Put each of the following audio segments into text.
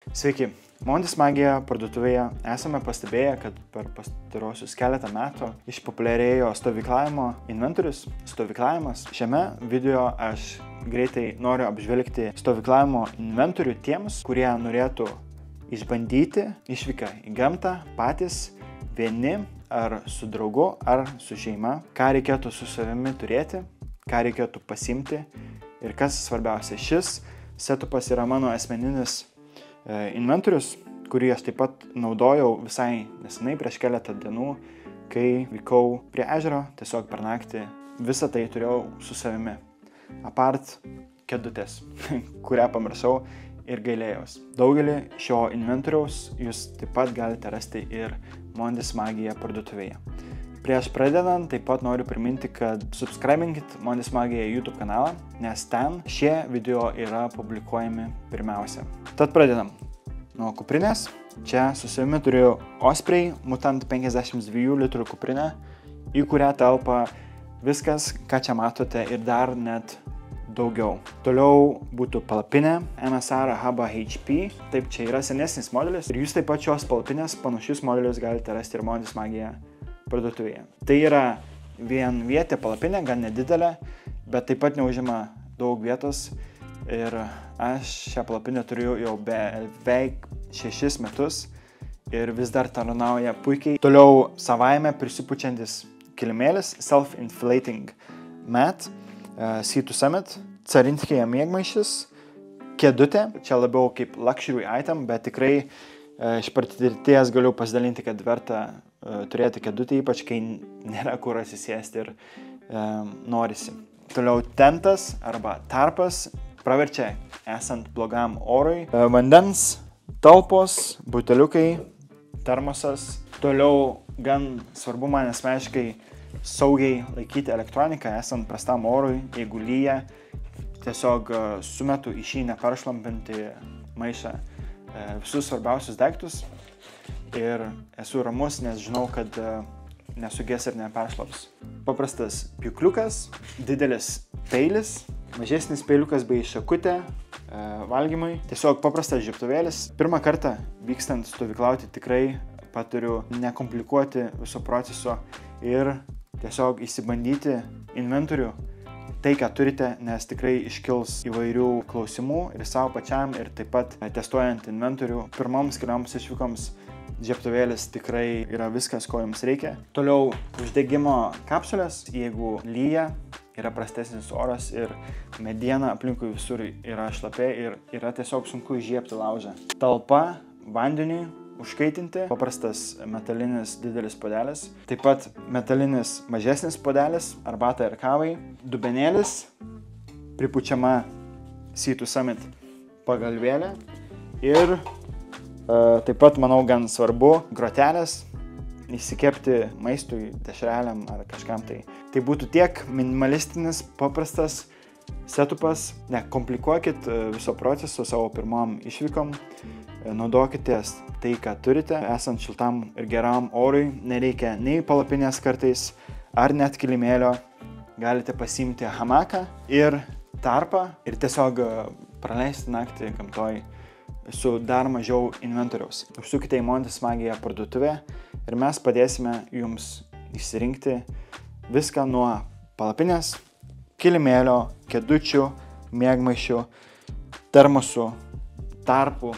Sveiki, Montis Magija parduotuvėje esame pastebėję, kad per pastarosius keletą metų išpopuliarėjo stovyklavimo inventorius, stovyklavimas. Šiame video aš greitai noriu apžvelgti stovyklavimo inventorių tiems, kurie norėtų išbandyti išvyką į gamtą patys vieni ar su draugu ar su šeima, ką reikėtų su savimi turėti, ką reikėtų pasiimti ir kas svarbiausia, šis setupas yra mano asmeninis inventorius, kurį aš taip pat naudojau visai nesenai prieš keletą dienų, kai vykau prie ežero, tiesiog per naktį visą tai turėjau su savimi. Apart kėdutės, kurią pamiršau ir gailėjaus. Daugelį šio inventoriaus jūs taip pat galite rasti ir Montis Magija parduotuvėje. Prieš pradedant taip pat noriu priminti, kad subscribinkit Montis Magija YouTube kanalą, nes ten šie video yra publikuojami pirmiausia. Tad pradedam. Nuo kuprinės. Čia su savimi turiu Osprey Mutant 52 litrų kuprinę, į kurią telpa viskas, ką čia matote ir dar net daugiau. Toliau būtų palapinė MSR Haba HP. Taip, čia yra senesnis modelis ir jūs taip pat šios palapinės panašius modelius galite rasti ir Montis Magija parduotuvėje. Tai yra vienvietė palapinė, gan nedidelė, bet taip pat neužima daug vietos ir aš šią palapinę turiu jau beveik 6 metus ir vis dar tarnauja puikiai. Toliau savaime prisipučiantis kilimėlis Self-Inflating Mat Sea to Summit, Carinskėje miegmaišis, kėdutė, čia labiau kaip luxury item, bet tikrai iš patirties galiu pasidalinti, kad verta turėti kėdutę, ypač kai nėra kur atsisėsti ir norisi. Toliau tentas arba tarpas praverčia esant blogam orui. Vandens talpos, buteliukai, termosas. Toliau gan svarbu man asmeniškai saugiai laikyti elektroniką esant prastam orui, jeigu lyja. Tiesiog sumetu į šį neperšlampinti maišą visus svarbiausius daiktus ir esu ramus, nes žinau, kad nesugės ir neperšlaps. Paprastas pjūkliukas, didelis peilis, mažesnis peiliukas bei šakutė valgymui, tiesiog paprastas žiebtuvėlis. Pirmą kartą vykstant stovyklauti tikrai patariu nekomplikuoti viso proceso ir tiesiog įsibandyti inventorių tai, ką turite, nes tikrai iškils įvairių klausimų ir savo pačiam ir taip pat testuojant inventorių. Pirmoms kelioms išvykoms žiebtuvėlis tikrai yra viskas, ko jums reikia. Toliau uždegimo kapsulės, jeigu lyja, yra prastesnis oras ir mediena aplinkui visur yra šlapia ir yra tiesiog sunku įžiebti laužą. Talpa vandeniui užkaitinti, paprastas metalinis didelis puodelis, taip pat metalinis mažesnis puodelis, arbatai ir kavai, dubenėlis, pripučiama Sea to Summit pagalvėlė ir taip pat, manau, gan svarbu grotelės įsikepti maistui, dešreliam ar kažkam tai. Tai būtų tiek minimalistinis, paprastas setupas. Nekomplikuokit viso proceso savo pirmom išvykom. Naudokitės tai, ką turite. Esant šiltam ir geram orui, nereikia nei palapinės kartais ar net kilimėlio. Galite pasiimti hamaką ir tarpą ir tiesiog praleisti naktį gamtoj su dar mažiau inventoriaus. Užsukite į Montis Magija parduotuvę ir mes padėsime jums išsirinkti viską nuo palapinės, kilimėlio, kėdučių, miegmaišių, termosų, tarpų,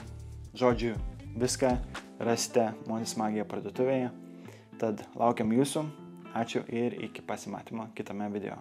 žodžiu, viską rasite Montis Magija parduotuvėje. Tad laukiam jūsų, ačiū ir iki pasimatymo kitame video.